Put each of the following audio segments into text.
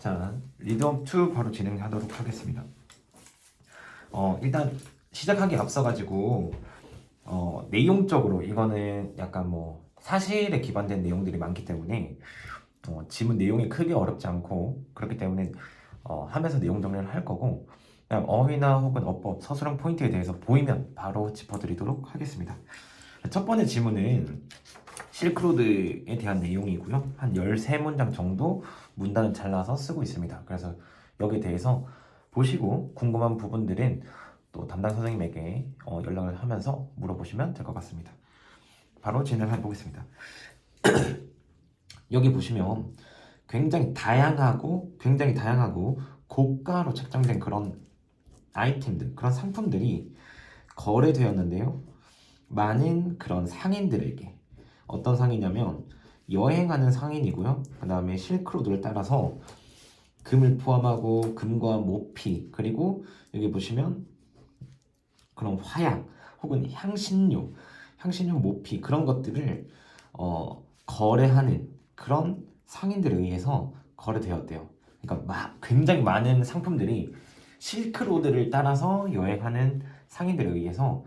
자, 리드업 2 바로 진행하도록 하겠습니다. 일단 시작하기 앞서가지고 내용적으로 이거는 약간 뭐 사실에 기반된 내용들이 많기 때문에 지문 내용이 크게 어렵지 않고 그렇기 때문에 하면서 내용 정리를 할 거고, 그냥 어휘나 혹은 어법, 서술형 포인트에 대해서 보이면 바로 짚어드리도록 하겠습니다. 첫 번째 지문은 실크로드에 대한 내용이고요. 한 13문장 정도 문단을 잘라서 쓰고 있습니다. 그래서 여기에 대해서 보시고 궁금한 부분들은 또 담당 선생님에게 연락을 하면서 물어보시면 될 것 같습니다. 바로 진행해 보겠습니다. 여기 보시면 굉장히 다양하고 고가로 책정된 그런 아이템들, 그런 상품들이 거래되었는데요. 많은 그런 상인들에게, 어떤 상이냐면 여행하는 상인이고요. 그 다음에 실크로드를 따라서 금을 포함하고 금과 모피, 그리고 여기 보시면 그런 화약 혹은 향신료, 모피, 그런 것들을 거래하는 그런 상인들에 의해서 거래되었대요. 그러니까 굉장히 많은 상품들이 실크로드를 따라서 여행하는 상인들에 의해서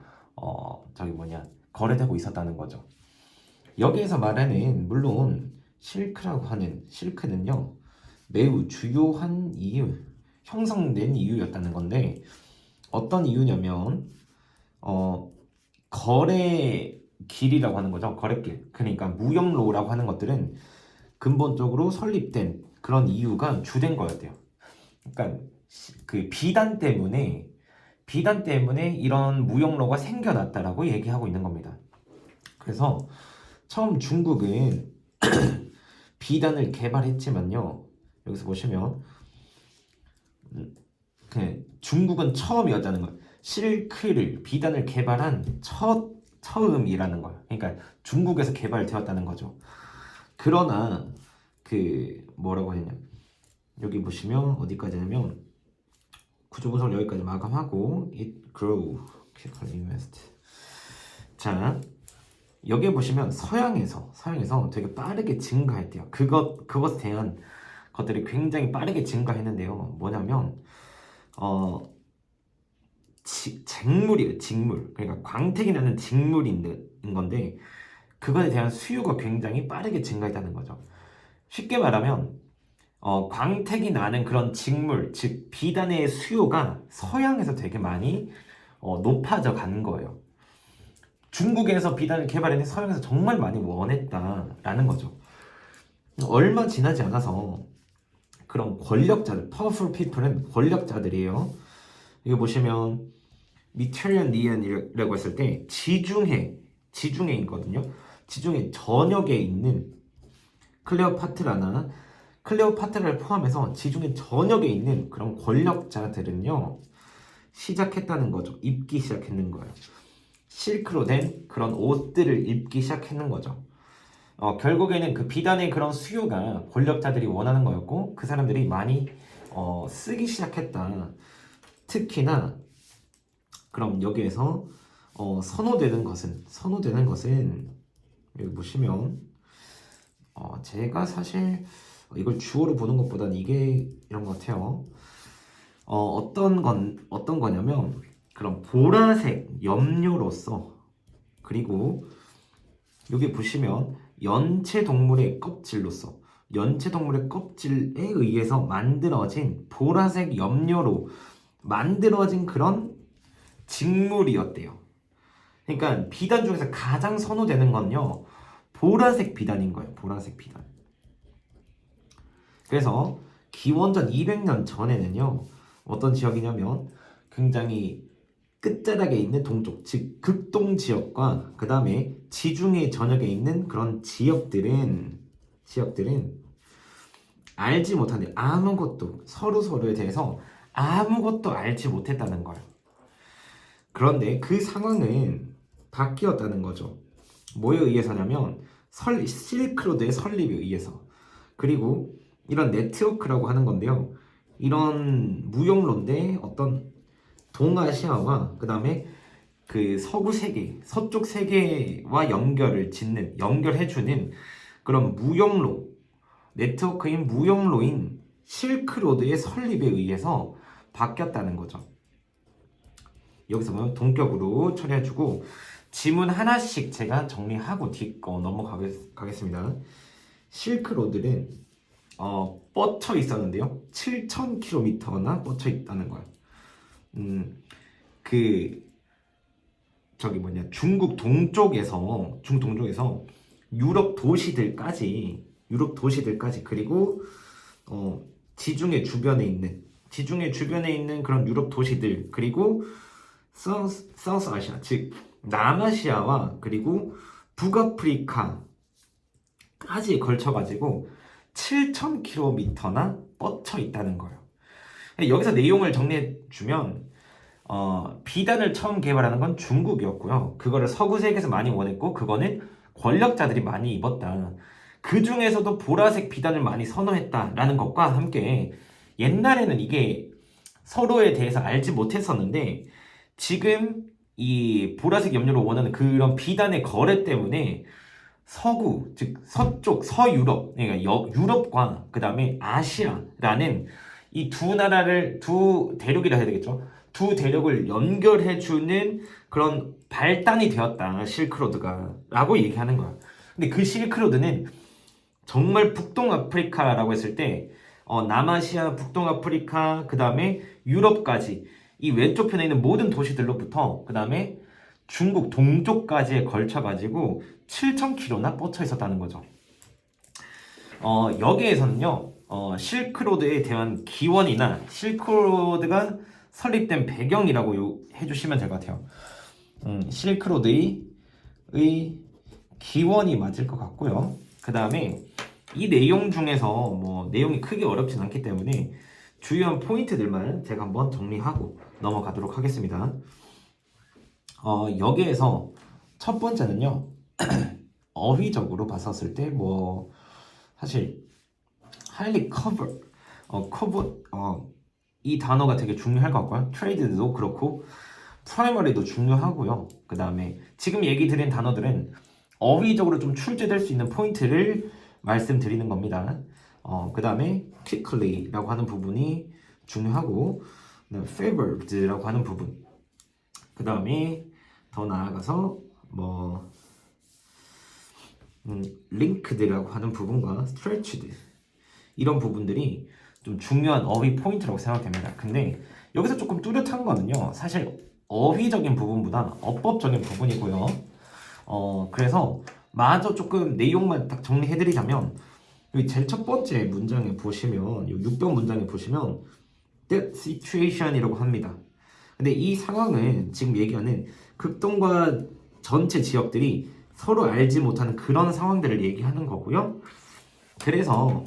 거래되고 있었다는 거죠. 여기에서 말하는, 물론 실크는요 매우 주요한 이유, 형성된 이유였다는 건데, 어떤 이유냐면 거래 길이라고 하는 거죠. 거래길. 그러니까 무역로라고 하는 것들은 근본적으로 설립된 그런 이유가 주된 거였대요. 그러니까 그 비단 때문에 이런 무역로가 생겨났다라고 얘기하고 있는 겁니다. 그래서 처음 중국은 비단을 개발했지만요, 여기서 보시면 중국은 처음이었다는 거예요. 비단을 개발한 처음이라는 거예요. 그러니까 중국에서 개발되었다는 거죠. 그러나 뭐라고 했냐, 여기 보시면 어디까지냐면 구조 분석을 여기까지 마감하고 it grew, invest. 자, 여기에 보시면 서양에서 되게 빠르게 증가했대요. 그것에 대한 것들이 굉장히 빠르게 증가했는데요. 뭐냐면 쟁물이에요. 직물. 그러니까 광택이 나는 직물이 있는 건데, 그것에 대한 수요가 굉장히 빠르게 증가했다는 거죠. 쉽게 말하면 광택이 나는 그런 직물, 즉 비단의 수요가 서양에서 되게 많이 높아져 간 거예요. 중국에서 비단을 개발했는데 서양에서 정말 많이 원했다라는 거죠. 얼마 지나지 않아서 그런 권력자들, powerful people은 권력자들이에요. 이거 보시면 미테리언이라고 했을 때 지중해 있거든요. 지중해 전역에 있는 클레오파트라를 포함해서 지중해 전역에 있는 그런 권력자들은요, 시작했다는 거죠. 입기 시작했는 거예요. 실크로 된 그런 옷들을 입기 시작했는 거죠. 결국에는 그 비단의 그런 수요가 권력자들이 원하는 거였고, 그 사람들이 많이 쓰기 시작했다. 특히나 그럼 여기에서 선호되는 것은 여기 보시면 제가 사실 이걸 주어로 보는 것보다는 이게 이런 것 같아요. 어떤 거냐면 그런 보라색 염료로서, 그리고 여기 보시면 연체 동물의 껍질에 의해서 만들어진 보라색 염료로 만들어진 그런 직물이었대요. 그러니까 비단 중에서 가장 선호되는 건요, 보라색 비단인 거예요. 보라색 비단. 그래서 기원전 200년 전에는요, 어떤 지역이냐면 굉장히 끝자락에 있는 동쪽, 즉 극동 지역과 그 다음에 지중해 전역에 있는 그런 지역들은 알지 못하는, 서로에 대해서 아무것도 알지 못했다는 거예요. 그런데 그 상황은 바뀌었다는 거죠. 뭐에 의해서냐면 실크로드의 설립에 의해서. 그리고 이런 네트워크라고 하는 건데요, 이런 무역로인데 어떤 동아시아와 그 다음에 그 서쪽 세계와 연결해주는 그런 네트워크인 무역로인 실크로드의 설립에 의해서 바뀌었다는 거죠. 여기서 보면 동격으로 처리해주고 지문 하나씩 제가 정리하고 뒷거 넘어가겠습니다. 실크로드는 뻗쳐 있었는데요. 7,000km나 뻗쳐 있다는 거예요. 중국 동쪽에서 유럽 도시들까지 그리고 지중해 주변에 있는 그런 유럽 도시들 그리고 사우스 아시아 즉 남아시아와 그리고 북아프리카까지 걸쳐가지고 7,000km나 뻗쳐 있다는 거예요. 여기서 내용을 정리해주면 비단을 처음 개발하는 건 중국이었고요. 그거를 서구 세계에서 많이 원했고 그거는 권력자들이 많이 입었다. 그 중에서도 보라색 비단을 많이 선호했다라는 것과 함께 옛날에는 이게 서로에 대해서 알지 못했었는데 지금 이 보라색 염료를 원하는 그런 비단의 거래 때문에 서구, 즉 서쪽, 서유럽, 그러니까 유럽과 그 다음에 아시아라는 이 두 대륙이라 해야 되겠죠. 두 대륙을 연결해주는 그런 발단이 되었다, 실크로드가 라고 얘기하는 거야. 근데 그 실크로드는 정말 북동아프리카라고 했을 때 남아시아, 북동아프리카, 그 다음에 유럽까지 이 왼쪽 편에 있는 모든 도시들로부터 그 다음에 중국 동쪽까지에 걸쳐가지고 7,000km나 뻗쳐 있었다는 거죠. 여기에서는요 실크로드에 대한 기원이나 실크로드가 설립된 배경이라고 해주시면 될 것 같아요. 실크로드의 기원이 맞을 것 같고요. 그 다음에 이 내용 중에서 내용이 크게 어렵진 않기 때문에 주요한 포인트들만 제가 한번 정리하고 넘어가도록 하겠습니다. 여기에서 첫 번째는요 어휘적으로 봤었을 때 사실 highly covered 이 단어가 되게 중요할 것 같고요. trade도 그렇고 primary도 중요하고요. 그 다음에 지금 얘기 드린 단어들은 어휘적으로 좀 출제될 수 있는 포인트를 말씀드리는 겁니다. 그 다음에 quickly라고 하는 부분이 중요하고 favored라고 하는 부분 그 다음에 더 나아가서 linked라고 하는 부분과 stretched 이런 부분들이 좀 중요한 어휘 포인트라고 생각됩니다. 근데 여기서 조금 뚜렷한 거는요 사실 어휘적인 부분보다 어법적인 부분이고요. 그래서 마저 조금 내용만 딱 정리해드리자면 여기 제일 첫 번째 문장에 보시면 6번 문장에 보시면 that situation이라고 합니다. 근데 이 상황은 지금 얘기하는 극동과 전체 지역들이 서로 알지 못하는 그런 상황들을 얘기하는 거고요. 그래서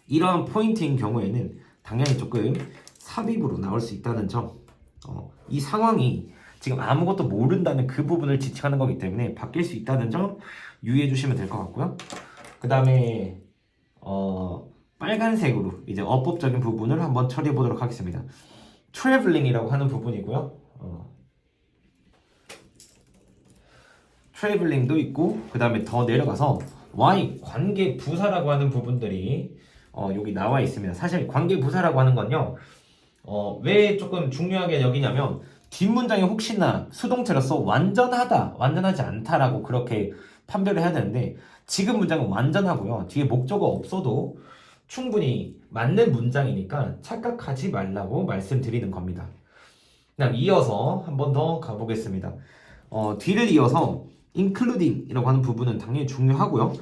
이러한 포인트인 경우에는 당연히 조금 삽입으로 나올 수 있다는 점, 이 상황이 지금 아무것도 모른다는 그 부분을 지칭하는 거기 때문에 바뀔 수 있다는 점 유의해 주시면 될 것 같고요. 그 다음에 빨간색으로 이제 어법적인 부분을 한번 처리해 보도록 하겠습니다. traveling이라고 하는 부분이고요. traveling도 있고 그 다음에 더 내려가서 y 관계 부사라고 하는 부분들이 여기 나와 있습니다. 사실 관계 부사라고 하는 건요 왜 조금 중요하게 여기냐면 뒷문장이 혹시나 수동태로서 완전하다, 완전하지 않다라고 그렇게 판별을 해야 되는데 지금 문장은 완전하고요. 뒤에 목적어 없어도 충분히 맞는 문장이니까 착각하지 말라고 말씀드리는 겁니다. 그다음 이어서 한 번 더 가보겠습니다. 뒤를 이어서 including이라고 하는 부분은 당연히 중요하고요.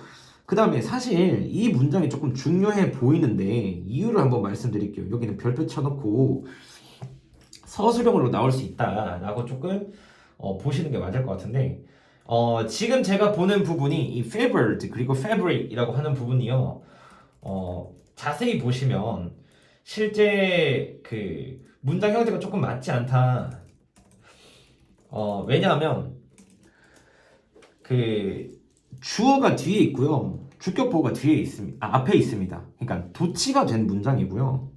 그 다음에 사실 이 문장이 조금 중요해 보이는데 이유를 한번 말씀드릴게요. 여기는 별표 쳐놓고 서술형으로 나올 수 있다라고 조금 보시는 게 맞을 것 같은데 지금 제가 보는 부분이 이 favored 그리고 fabric이라고 하는 부분이요. 자세히 보시면 실제 그 문장 형태가 조금 맞지 않다. 왜냐하면 그 주어가 뒤에 있고요. 주격 보호가 뒤에 있습니다. 앞에 있습니다. 그러니까 도치가 된 문장이고요.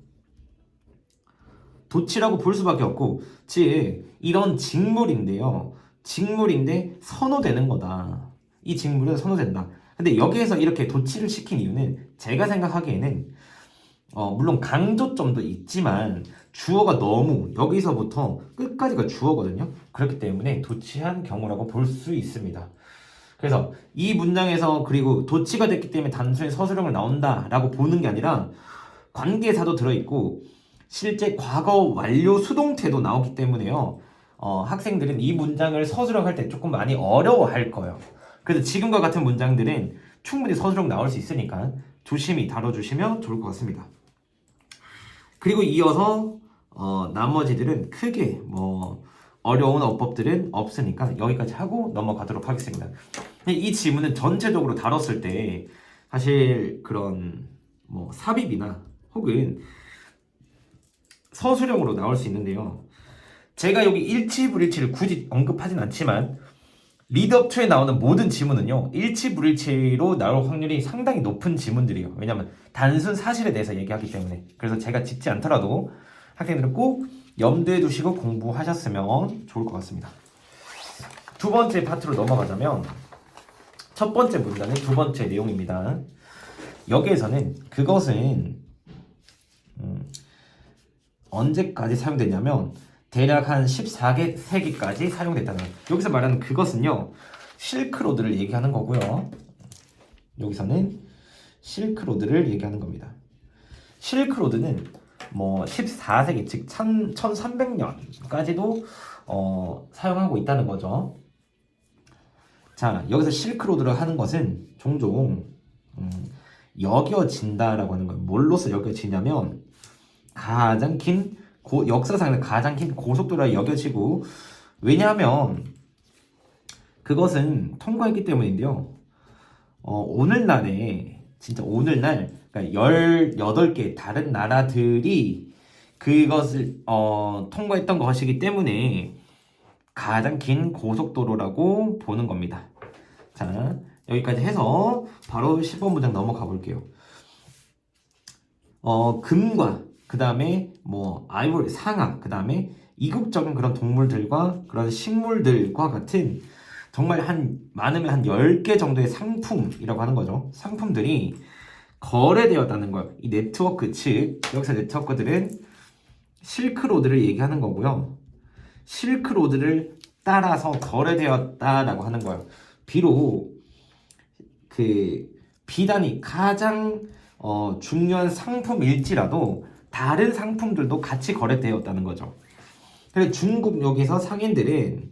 도치라고 볼 수밖에 없고 즉 이런 직물인데요. 직물인데 선호되는 거다. 이 직물은 선호된다. 근데 여기에서 이렇게 도치를 시킨 이유는 제가 생각하기에는 물론 강조점도 있지만 주어가 너무 여기서부터 끝까지가 주어거든요. 그렇기 때문에 도치한 경우라고 볼 수 있습니다. 그래서 이 문장에서 그리고 도치가 됐기 때문에 단순히 서술형을 나온다라고 보는 게 아니라 관계사도 들어있고 실제 과거 완료 수동태도 나오기 때문에요. 학생들은 이 문장을 서술형 할 때 조금 많이 어려워할 거예요. 그래서 지금과 같은 문장들은 충분히 서술형 나올 수 있으니까 조심히 다뤄주시면 좋을 것 같습니다. 그리고 이어서 나머지들은 크게 어려운 어법들은 없으니까 여기까지 하고 넘어가도록 하겠습니다. 이 지문은 전체적으로 다뤘을 때 사실 그런 삽입이나 혹은 서술형으로 나올 수 있는데요. 제가 여기 일치불일치를 굳이 언급하진 않지만 리드업 2에 나오는 모든 지문은요 일치불일치로 나올 확률이 상당히 높은 지문들이에요. 왜냐면 단순 사실에 대해서 얘기하기 때문에. 그래서 제가 짚지 않더라도 학생들은 꼭 염두에 두시고 공부하셨으면 좋을 것 같습니다. 두 번째 파트로 넘어가자면 첫 번째 문단의 두 번째 내용입니다. 여기에서는 그것은 언제까지 사용되냐면 대략 한 14세기까지 사용됐다는 거예요. 여기서 말하는 그것은요 실크로드를 얘기하는 거고요. 여기서는 실크로드를 얘기하는 겁니다. 실크로드는 14세기 즉 1300년까지도 사용하고 있다는 거죠. 자, 여기서 실크로드를 하는 것은 종종 여겨진다라고 하는 거예요. 뭘로서 여겨지냐면 가장 긴 역사상의 가장 긴 고속도로가 여겨지고, 왜냐하면 그것은 통과했기 때문인데요. 오늘날에 진짜 오늘날 그러니까 18개 다른 나라들이 그것을 통과했던 것이기 때문에 가장 긴 고속도로라고 보는 겁니다. 자, 여기까지 해서 바로 10번 문장 넘어가 볼게요. 금과 그 다음에 아이보리 상아, 그 다음에 이국적인 그런 동물들과 그런 식물들과 같은 정말 많으면 한 10개 정도의 상품이라고 하는 거죠. 상품들이 거래되었다는 거예요. 이 네트워크 즉 여기서 네트워크들은 실크로드를 얘기하는 거고요. 실크로드를 따라서 거래되었다라고 하는 거예요. 비록 그 비단이 가장 중요한 상품일지라도 다른 상품들도 같이 거래되었다는 거죠. 그래서 중국 여기서 상인들은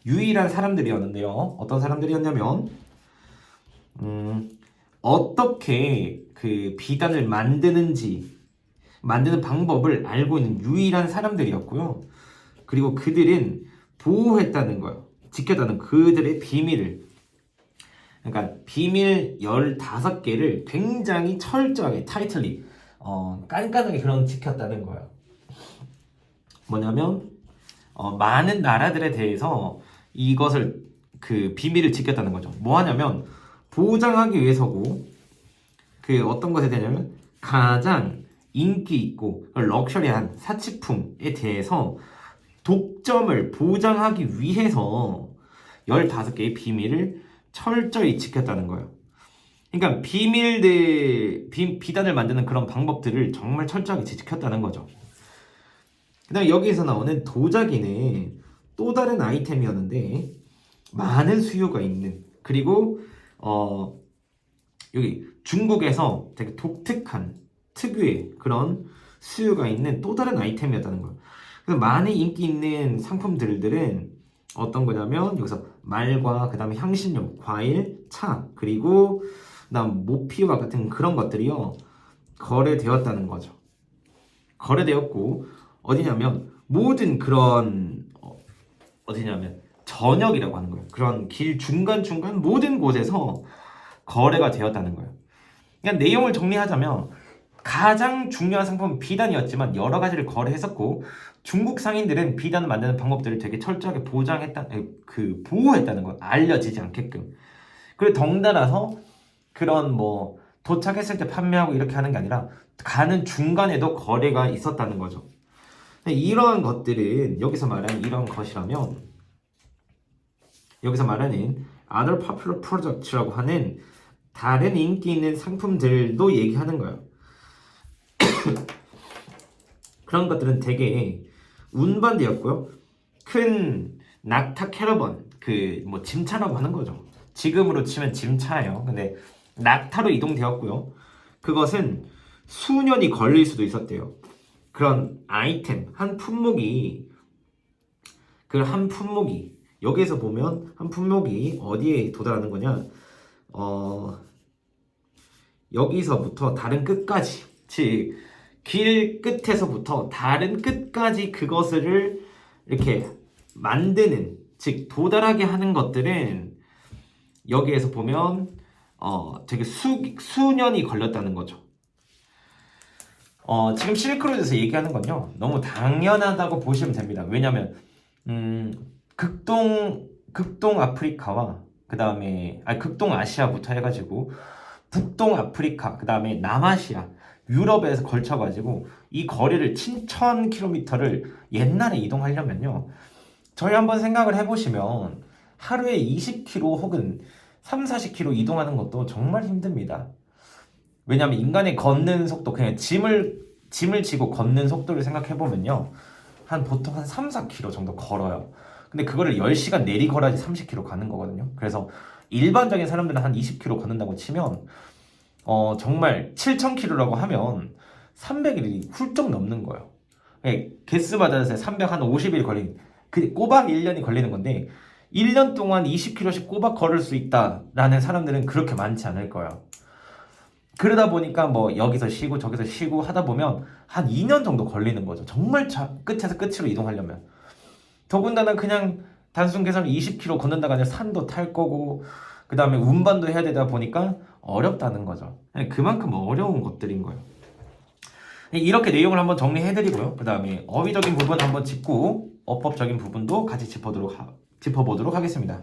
유일한 사람들이었는데요. 어떤 사람들이었냐면 어떻게 그 비단을 만드는 방법을 알고 있는 유일한 사람들이었고요. 그리고 그들은 보호했다는 거예요. 지켰다는 그들의 비밀을. 그러니까 비밀 15개를 굉장히 철저하게 타이틀리 깐깐하게 그런 지켰다는 거예요. 뭐냐면 많은 나라들에 대해서 이것을 그 비밀을 지켰다는 거죠. 뭐 하냐면 보장하기 위해서고, 그 어떤 것에 대하냐면 가장 인기 있고 럭셔리한 사치품에 대해서 독점을 보장하기 위해서 15개의 비밀을 철저히 지켰다는 거예요. 그러니까 비단을 만드는 그런 방법들을 정말 철저하게 지켰다는 거죠. 그 다음에 여기에서 나오는 도자기는 또 다른 아이템이었는데 많은 수요가 있는, 그리고 여기 중국에서 되게 독특한 특유의 그런 수요가 있는 또 다른 아이템이었다는 거예요. 그래서 많이 인기 있는 상품들은 어떤 거냐면 여기서 말과 그 다음에 향신료, 과일, 차, 그리고 그다음 모피와 같은 그런 것들이요 거래되었다는 거죠. 거래되었고 어디냐면 모든 그런 어디냐면 전역이라고 하는 거예요. 그런 길 중간중간 모든 곳에서 거래가 되었다는 거예요. 그냥 내용을 정리하자면 가장 중요한 상품은 비단이었지만 여러 가지를 거래했었고, 중국 상인들은 비단을 만드는 방법들을 되게 철저하게 보호했다는 거, 알려지지 않게끔. 그리고 덩달아서 그런 도착했을 때 판매하고 이렇게 하는 게 아니라 가는 중간에도 거래가 있었다는 거죠. 이러한 것들은 여기서 말하는 이런 것이라면, 여기서 말하는 other popular products라고 하는 다른 인기 있는 상품들도 얘기하는 거예요. 그런 것들은 되게 운반되었고요. 큰 낙타 캐러번, 그 뭐 짐차라고 하는 거죠. 지금으로 치면 짐차예요. 근데 낙타로 이동되었고요. 그것은 수년이 걸릴 수도 있었대요. 그런 아이템 한 품목이, 그 한 품목이, 여기에서 보면 한 품목이 어디에 도달하는 거냐, 여기서부터 다른 끝까지, 즉 길 끝에서부터 다른 끝까지 그것을 이렇게 만드는, 즉 도달하게 하는 것들은 여기에서 보면 되게 수년이 걸렸다는 거죠. 지금 실크로드에서 얘기하는 건요, 너무 당연하다고 보시면 됩니다. 왜냐하면 극동 아프리카와 그 다음에 극동 아시아부터 해가지고 북동 아프리카, 그 다음에 남아시아, 유럽에서 걸쳐가지고 이 거리를 7,000km를 옛날에 이동하려면요, 저희 한번 생각을 해보시면 하루에 20km 혹은 3, 40km 이동하는 것도 정말 힘듭니다. 왜냐하면 인간의 걷는 속도, 그냥 짐을 지고 걷는 속도를 생각해보면요, 보통 한 3, 4km 정도 걸어요. 근데 그거를 10시간 내리 걸어야지 30km 가는 거거든요. 그래서 일반적인 사람들은 한 20km 걷는다고 치면 정말 7,000km라고 하면 300일이 훌쩍 넘는 거예요. 개수마다 350일 걸린, 그 꼬박 1년이 걸리는 건데 1년 동안 20km씩 꼬박 걸을 수 있다라는 사람들은 그렇게 많지 않을 거예요. 그러다 보니까 뭐 여기서 쉬고 저기서 쉬고 하다 보면 한 2년 정도 걸리는 거죠. 정말 끝에서 끝으로 이동하려면. 더군다나 그냥 단순 계산 20km 걷는다가 아니라 산도 탈 거고, 그 다음에 운반도 해야 되다 보니까 어렵다는 거죠. 그만큼 어려운 것들인 거예요. 이렇게 내용을 한번 정리해드리고요. 그 다음에 어휘적인 부분 한번 짚고 어법적인 부분도 같이 짚어보도록 하겠습니다.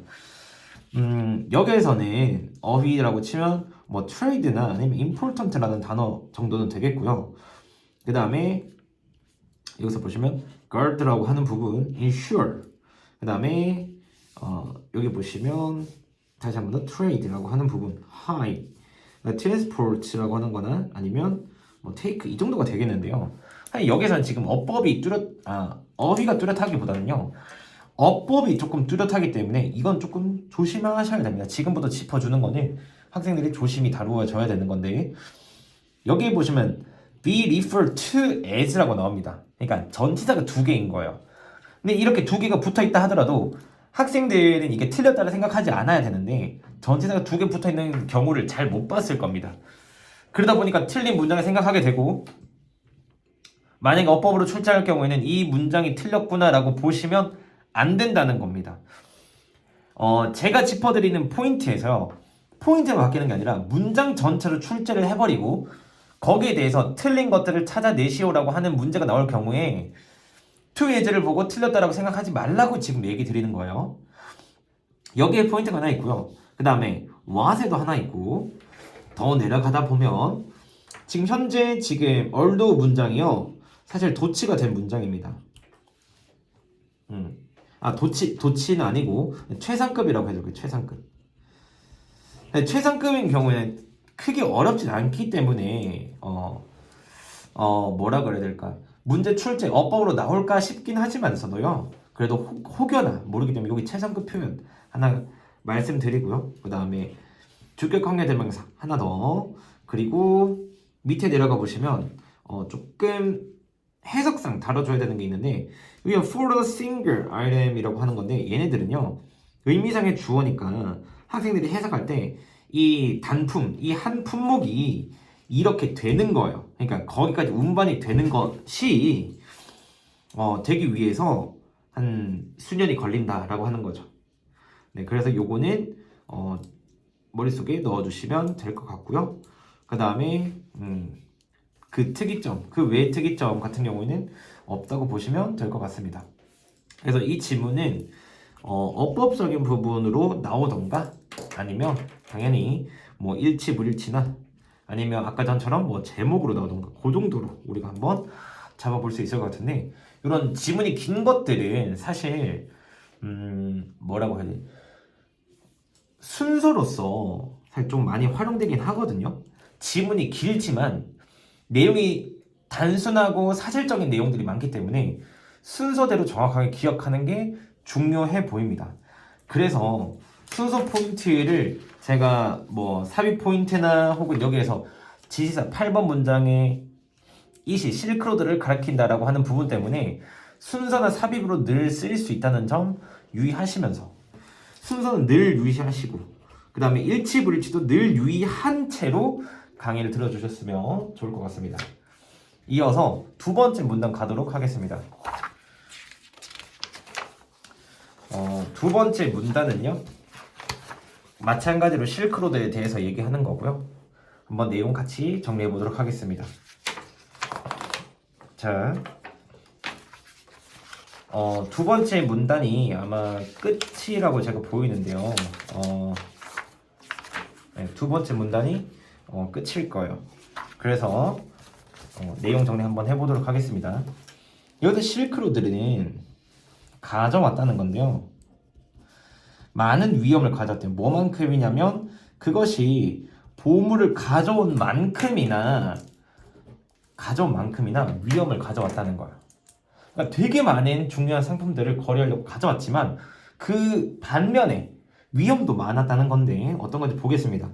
여기에서는 어휘라고 치면 뭐 trade나 아니면 important라는 단어 정도는 되겠고요. 그 다음에 여기서 보시면 guard라고 하는 부분, ensure. 그 다음에 여기 보시면 다시 한 번 더 trade라고 하는 부분, high. transport라고 하는 거나 아니면 뭐 take, 이 정도가 되겠는데요. 여기서는 지금 어휘가 뚜렷하기보다는요, 어법이 조금 뚜렷하기 때문에 이건 조금 조심하셔야 됩니다. 지금부터 짚어주는 거는 학생들이 조심히 다루어져야 되는 건데, 여기 보시면 be referred to as라고 나옵니다. 그러니까 전치사가 두 개인 거예요. 근데 이렇게 두 개가 붙어 있다 하더라도 학생들은 이게 틀렸다고 생각하지 않아야 되는데, 전치사가 두 개 붙어 있는 경우를 잘 못 봤을 겁니다. 그러다 보니까 틀린 문장을 생각하게 되고, 만약에 어법으로 출제할 경우에는 이 문장이 틀렸구나라고 보시면 안 된다는 겁니다. 제가 짚어드리는 포인트에서 포인트가 바뀌는 게 아니라 문장 전체로 출제를 해버리고 거기에 대해서 틀린 것들을 찾아내시오라고 하는 문제가 나올 경우에 to as를 보고 틀렸다라고 생각하지 말라고 지금 얘기 드리는 거예요. 여기에 포인트가 하나 있고요. 그 다음에 what에도 하나 있고, 더 내려가다 보면 지금 현재 although 문장이요, 사실 도치가 된 문장입니다. 도치는 아니고 최상급이라고 해도 최상급. 최상급인 경우에는 크게 어렵진 않기 때문에 뭐라 그래야 될까, 문제 출제 어법으로 나올까 싶긴 하지만서도요, 그래도 혹여나 모르기 때문에 여기 최상급 표현 하나 말씀드리고요. 그 다음에 주격 관계 대명사 하나 더, 그리고 밑에 내려가 보시면 조금 해석상 다뤄줘야 되는 게 있는데, 여기 for the single item이라고 하는 건데, 얘네들은요 의미상의 주어니까 학생들이 해석할 때 이 단품, 이 한 품목이 이렇게 되는 거예요. 그러니까 거기까지 운반이 되는 것이 되기 위해서 한 수년이 걸린다라고 하는 거죠. 네, 그래서 요거는 머릿속에 넣어주시면 될 것 같고요. 그 다음에 그 특이점, 그 외의 특이점 같은 경우에는 없다고 보시면 될 것 같습니다. 그래서 이 지문은 어법적인 부분으로 나오던가, 아니면 당연히 뭐 일치 불일치나, 아니면 아까 전처럼 뭐 제목으로 나오던가, 그 정도로 우리가 한번 잡아볼 수 있을 것 같은데, 이런 지문이 긴 것들은 사실 뭐라고 해야 되지, 순서로서 사실 좀 많이 활용되긴 하거든요. 지문이 길지만 내용이 단순하고 사실적인 내용들이 많기 때문에 순서대로 정확하게 기억하는 게 중요해 보입니다. 그래서 순서 포인트를 제가 뭐 삽입 포인트나 혹은 여기에서 지시사 8번 문장에 이시 실크로드를 가리킨다라고 하는 부분 때문에 순서나 삽입으로 늘 쓰일 수 있다는 점 유의하시면서 순서는 늘 유의하시고 그 다음에 일치 불일치도 늘 유의한 채로 강의를 들어주셨으면 좋을 것 같습니다. 이어서 두 번째 문단 가도록 하겠습니다. 두 번째 문단은요, 마찬가지로 실크로드에 대해서 얘기하는 거고요. 한번 내용 같이 정리해 보도록 하겠습니다. 자, 두 번째 문단이 아마 끝이라고 제가 보이는데요. 네, 두 번째 문단이 끝일 거예요. 그래서 내용 정리 한번 해보도록 하겠습니다. 여기서 실크로드는 가져왔다는 건데요. 많은 위험을 가져왔대요. 뭐만큼이냐면 그것이 보물을 가져온 만큼이나 위험을 가져왔다는 거예요. 그러니까 되게 많은 중요한 상품들을 거래하려고 가져왔지만 그 반면에 위험도 많았다는 건데 어떤 건지 보겠습니다.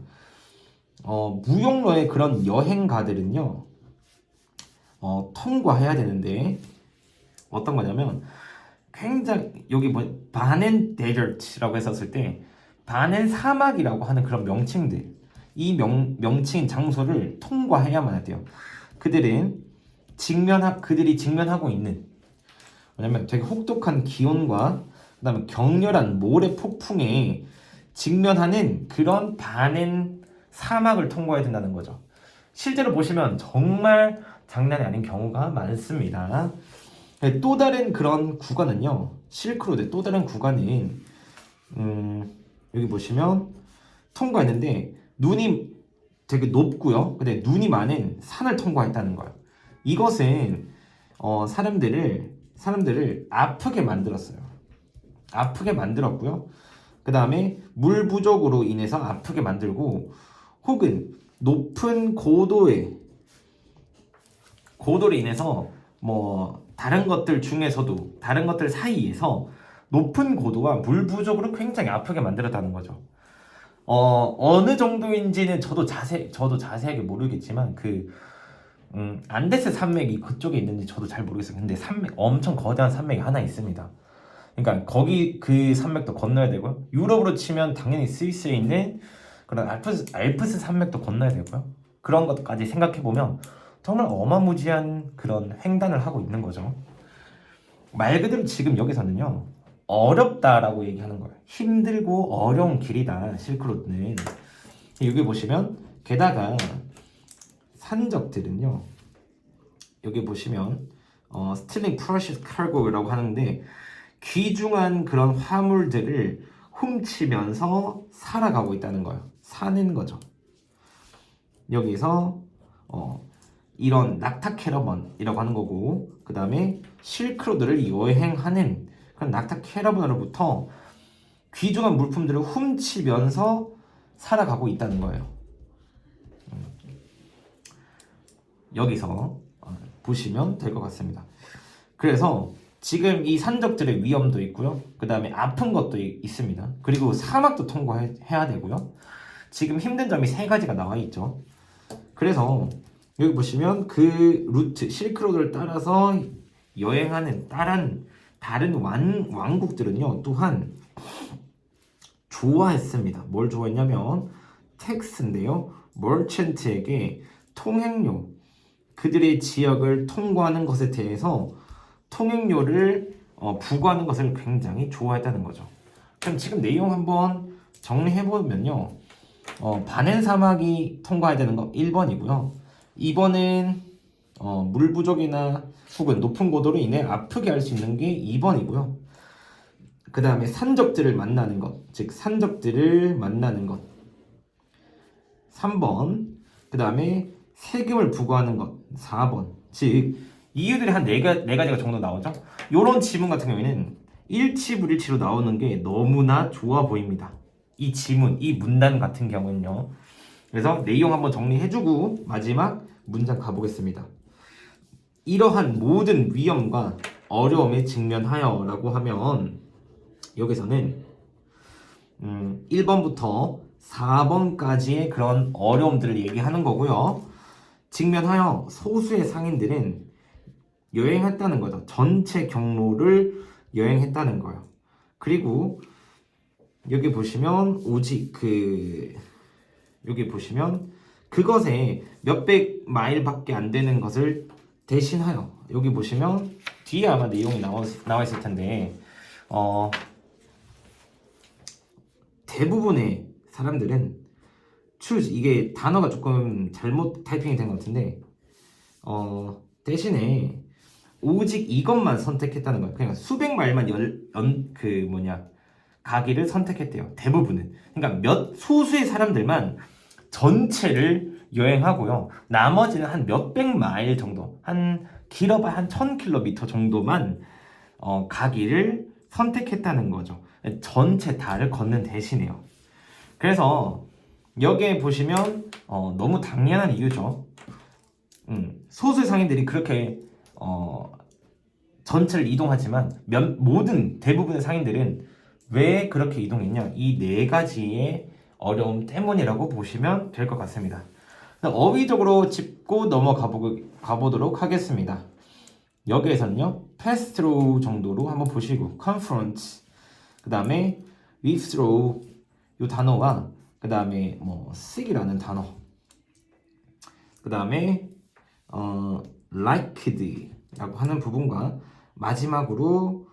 무용로의 그런 여행가들은요, 통과해야 되는데 어떤 거냐면 굉장히 여기 뭐 바넨 데저트라고 했었을 때 바넨 사막이라고 하는 그런 명칭들, 이 명칭인 장소를 통과해야만 했대요. 그들이 직면하고 있는, 왜냐면 되게 혹독한 기온과 그다음에 격렬한 모래 폭풍에 직면하는 그런 바넨 사막을 통과해야 된다는 거죠. 실제로 보시면 정말 장난이 아닌 경우가 많습니다. 또 다른 그런 구간은요, 실크로드의 또 다른 구간은 여기 보시면 통과했는데 눈이 되게 높고요. 근데 눈이 많은 산을 통과했다는 거예요. 이것은 사람들을 아프게 만들었어요. 아프게 만들었고요. 그 다음에 물 부족으로 인해서 아프게 만들고, 혹은 높은 고도로 인해서 뭐 다른 것들 사이에서 높은 고도와 물 부족으로 굉장히 아프게 만들었다는 거죠. 어느 정도인지는 저도 자세하게 모르겠지만 안데스 산맥이 그쪽에 있는지 저도 잘 모르겠어요. 근데 엄청 거대한 산맥이 하나 있습니다. 그러니까 거기 그 산맥도 건너야 되고요. 유럽으로 치면 당연히 스위스에 있는 그런 알프스 산맥도 건너야 되고요. 그런 것까지 생각해 보면 정말 어마무지한 그런 횡단을 하고 있는 거죠. 말 그대로 지금 여기서는요, 어렵다라고 얘기하는 거예요. 힘들고 어려운 길이다, 실크로드는. 여기 보시면 게다가 산적들은요, 여기 보시면 스틸링 프레셔스 카고라고 하는데 귀중한 그런 화물들을 훔치면서 살아가고 있다는 거예요. 사는 거죠. 여기서 이런 낙타 캐러번이라고 하는 거고, 그 다음에 실크로드를 여행하는 그런 낙타 캐러번으로부터 귀중한 물품들을 훔치면서 살아가고 있다는 거예요. 여기서 보시면 될 것 같습니다. 그래서 지금 이 산적들의 위험도 있고요. 그 다음에 아픈 것도 있습니다. 그리고 사막도 통과해야 되고요. 지금 힘든 점이 세 가지가 나와 있죠. 그래서 여기 보시면 그 루트, 실크로드를 따라서 여행하는 다른 왕국들은요, 또한 좋아했습니다. 뭘 좋아했냐면 텍스인데요, 머천트에게 통행료, 그들의 지역을 통과하는 것에 대해서 통행료를 부과하는 것을 굉장히 좋아했다는 거죠. 그럼 지금 내용 한번 정리해보면요, 바넨 사막이 통과해야 되는 거 1번이고요. 2번은 물 부족이나 혹은 높은 고도로 인해 아프게 할 수 있는 게 2번이고요. 그 다음에 산적들을 만나는 것, 즉 산적들을 만나는 것 3번, 그 다음에 세금을 부과하는 것 4번. 즉 이유들이 한 네 가지가 정도 나오죠. 이런 지문 같은 경우에는 일치불일치로 나오는 게 너무나 좋아 보입니다. 이 지문, 이 문단 같은 경우는요. 그래서 내용 한번 정리해주고 마지막 문장 가보겠습니다. 이러한 모든 위험과 어려움에 직면하여라고 하면 여기서는 1번부터 4번까지의 그런 어려움들을 얘기하는 거고요. 직면하여 소수의 상인들은 여행했다는 거죠. 전체 경로를 여행했다는 거예요. 그리고 여기 보시면 오직 여기 보시면 그것에 몇백 마일밖에 안 되는 것을 대신하여, 여기 보시면 뒤에 아마 내용이 나와 있을 텐데 대부분의 사람들은 이게 단어가 조금 잘못 타이핑이 된 것 같은데 대신에 오직 이것만 선택했다는 거예요. 그냥 수백 마일만 가기를 선택했대요. 대부분은. 그러니까 소수의 사람들만 전체를 여행하고요. 나머지는 한 몇백 마일 정도, 길어봐야 한 1000km 정도만 가기를 선택했다는 거죠. 전체 다를 걷는 대신에요. 그래서 여기에 보시면 너무 당연한 이유죠. 소수의 상인들이 그렇게 전체를 이동하지만 대부분의 상인들은 왜 그렇게 이동했냐? 이 네 가지의 어려움 때문이라고 보시면 될 것 같습니다. 어휘적으로 짚고 가보도록 하겠습니다. 여기에서는요, pass through 정도로 한번 보시고, confront, 그 다음에 withdraw 이 단어와 그 다음에 seek이라는 단어, 그 다음에 liked라고 하는 부분과 마지막으로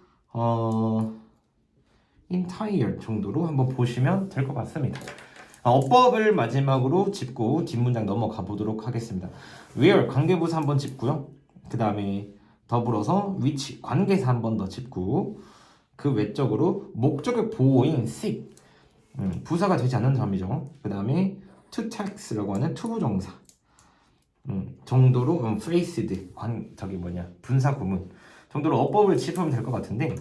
entire 정도로 한번 보시면 될 것 같습니다. 어법을 마지막으로 짚고 뒷문장 넘어가 보도록 하겠습니다. where 관계부사 한번 짚고요. 그 다음에 더불어서 which 관계사 한번 더 짚고 그 외적으로 목적의 보호인 seek 부사가 되지 않는 점이죠. 그 다음에 to tax라고 하는 투부정사 정도로 phrased 분사 구문 정도로 어법을 짚으면 될 것 같은데,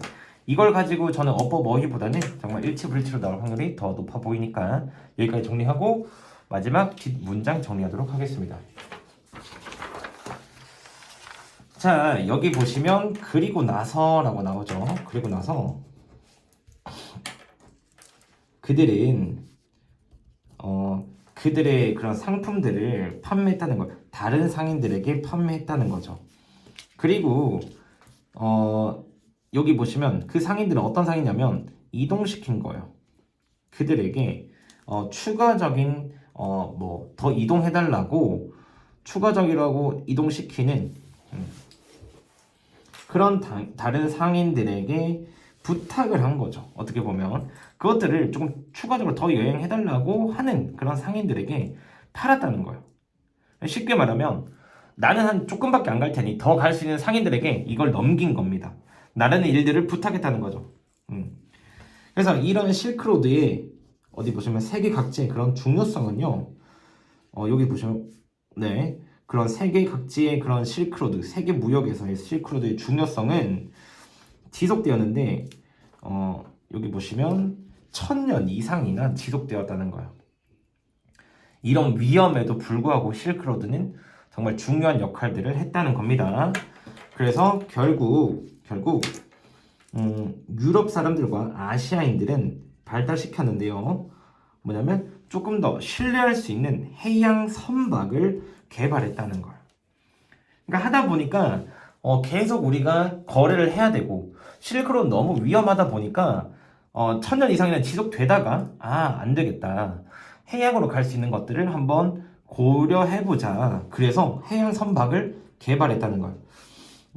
이걸 가지고 저는 어법 어휘보다는 정말 일치불일치로 나올 확률이 더 높아 보이니까 여기까지 정리하고 마지막 뒷문장 정리하도록 하겠습니다. 자, 여기 보시면 그리고 나서라고 나오죠. 그리고 나서 그들은 그들의 그런 상품들을 판매했다는 걸 다른 상인들에게 판매했다는 거죠. 그리고 여기 보시면 그 상인들은 어떤 상이냐면 이동시킨 거예요. 그들에게 추가적인 더 이동해달라고 추가적이라고 이동시키는 그런 다른 상인들에게 부탁을 한 거죠. 어떻게 보면 그것들을 조금 추가적으로 더 여행해달라고 하는 그런 상인들에게 팔았다는 거예요. 쉽게 말하면 나는 한 조금밖에 안 갈 테니 더 갈 수 있는 상인들에게 이걸 넘긴 겁니다. 나라는 일들을 부탁했다는 거죠. 그래서 이런 실크로드의 어디 보시면 세계 각지의 그런 중요성은요. 여기 보시면 그런 세계 각지의 그런 실크로드, 세계 무역에서의 실크로드의 중요성은 지속되었는데 여기 보시면 1000년 이상이나 지속되었다는 거예요. 이런 위험에도 불구하고 실크로드는 정말 중요한 역할들을 했다는 겁니다. 그래서 결국 유럽 사람들과 아시아인들은 발달시켰는데요. 뭐냐면 조금 더 신뢰할 수 있는 해양 선박을 개발했다는 거예요. 그러니까 하다 보니까 계속 우리가 거래를 해야 되고 실크로드 너무 위험하다 보니까 1000년 이상이나 지속되다가 안 되겠다. 해양으로 갈 수 있는 것들을 한번 고려해보자. 그래서 해양 선박을 개발했다는 거예요.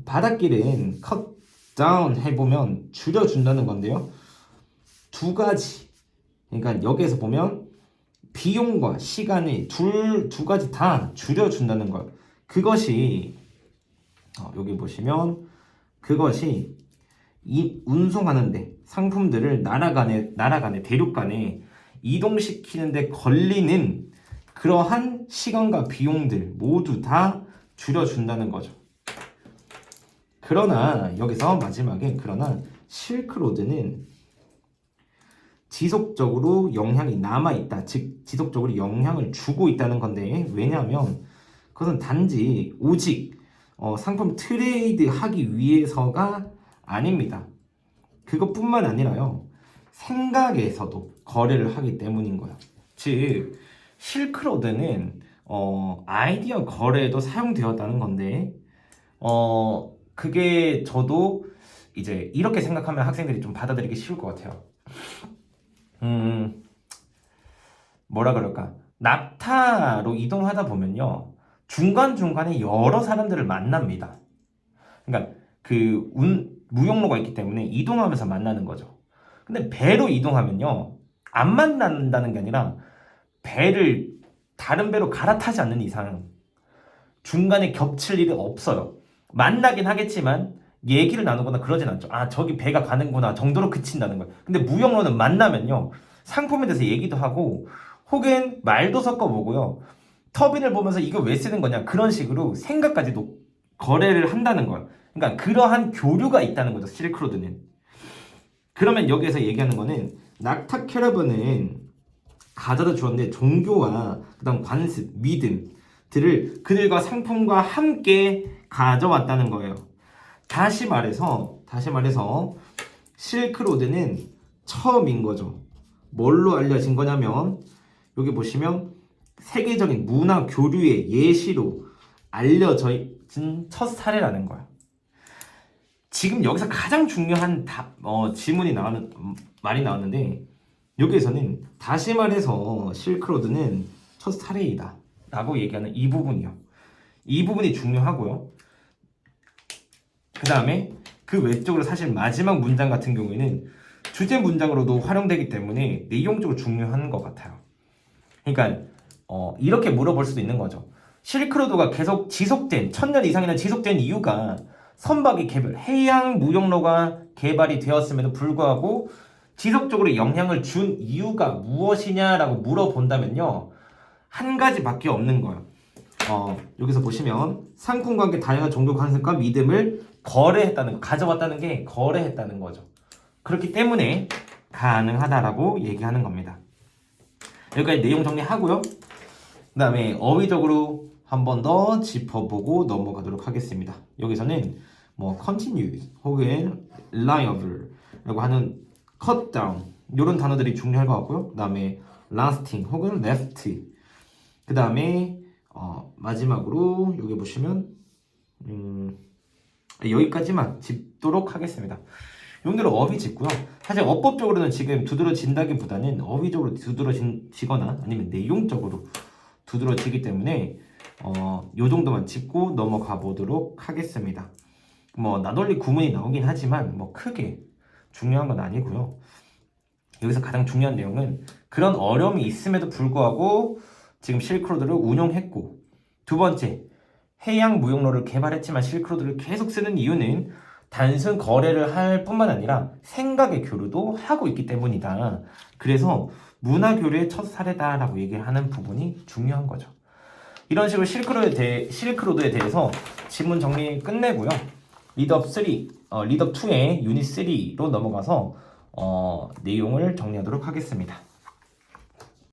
바닷길은 컷 다운 해보면 줄여준다는 건데요. 두 가지. 그러니까 여기에서 보면 비용과 시간이 두 가지 다 줄여준다는 거예요. 그것이 여기 보시면 그것이 이 운송하는데 상품들을 나라 간에 대륙 간에 이동시키는데 걸리는 그러한 시간과 비용들 모두 다 줄여준다는 거죠. 그러나 여기서 마지막에 실크로드는 지속적으로 영향이 남아있다. 즉 지속적으로 영향을 주고 있다는 건데, 왜냐하면 그것은 단지 오직 상품 트레이드 하기 위해서가 아닙니다. 그것뿐만 아니라요. 생각에서도 거래를 하기 때문인 거예요. 즉 실크로드는 아이디어 거래에도 사용되었다는 건데 그게 저도 이제 이렇게 생각하면 학생들이 좀 받아들이기 쉬울 것 같아요. 뭐라 그럴까? 낙타로 이동하다 보면요. 중간중간에 여러 사람들을 만납니다. 그러니까 무역로가 있기 때문에 이동하면서 만나는 거죠. 근데 배로 이동하면요. 안 만난다는 게 아니라 배를 다른 배로 갈아타지 않는 이상 중간에 겹칠 일이 없어요. 만나긴 하겠지만 얘기를 나누거나 그러진 않죠. 아, 저기 배가 가는구나 정도로 그친다는 거예요. 근데 무역로는 만나면요. 상품에 대해서 얘기도 하고 혹은 말도 섞어보고요. 터빈을 보면서 이거 왜 쓰는 거냐 그런 식으로 생각까지도 거래를 한다는 거예요. 그러니까 그러한 교류가 있다는 거죠. 실크로드는. 그러면 여기에서 얘기하는 거는 낙타 캐러밴은 가져다 주었는데 종교와 그다음 관습, 믿음들을 그들과 상품과 함께 가져왔다는 거예요. 다시 말해서 실크로드는 처음인 거죠. 뭘로 알려진 거냐면 여기 보시면 세계적인 문화 교류의 예시로 알려진 첫 사례라는 거예요. 지금 여기서 가장 중요한 질문이 말이 나왔는데 여기에서는 다시 말해서 실크로드는 첫 사례이다 라고 얘기하는 이 부분이요. 이 부분이 중요하고요. 그 다음에 그 외적으로 사실 마지막 문장 같은 경우에는 주제 문장으로도 활용되기 때문에 내용적으로 중요한 것 같아요. 그러니까 이렇게 물어볼 수도 있는 거죠. 실크로드가 계속 지속된 1000년 이상이나 지속된 이유가 선박의 개발, 해양 무역로가 개발이 되었음에도 불구하고 지속적으로 영향을 준 이유가 무엇이냐라고 물어본다면요. 한 가지밖에 없는 거예요. 여기서 보시면 상품과 함께 다양한 종교 관습과 믿음을 거래했다는 거, 가져왔다는 게 거래했다는 거죠. 그렇기 때문에 가능하다라고 얘기하는 겁니다. 여기까지 내용 정리하고요. 그 다음에 어휘적으로 한 번 더 짚어보고 넘어가도록 하겠습니다. 여기서는 continue 혹은 reliable 라고 하는 cut down 이런 단어들이 중요할 것 같고요. 그 다음에 lasting 혹은 left 그 다음에 마지막으로 여기 보시면 여기까지만 짚도록 하겠습니다. 용도로 어휘 짚고요. 사실 어법적으로는 지금 두드러진다기보다는 어휘적으로 두드러지거나 아니면 내용적으로 두드러지기 때문에 요 정도만 짚고 넘어가 보도록 하겠습니다. 나돌리 구문이 나오긴 하지만 크게 중요한 건 아니고요. 여기서 가장 중요한 내용은 그런 어려움이 있음에도 불구하고 지금 실크로드를 운용했고, 두 번째, 해양 무역로를 개발했지만 실크로드를 계속 쓰는 이유는 단순 거래를 할 뿐만 아니라 생각의 교류도 하고 있기 때문이다. 그래서 문화 교류의 첫 사례다라고 얘기를 하는 부분이 중요한 거죠. 이런 식으로 실크로드에 대해서 지문 정리 끝내고요. 리드업 2의 유닛 3로 넘어가서 내용을 정리하도록 하겠습니다.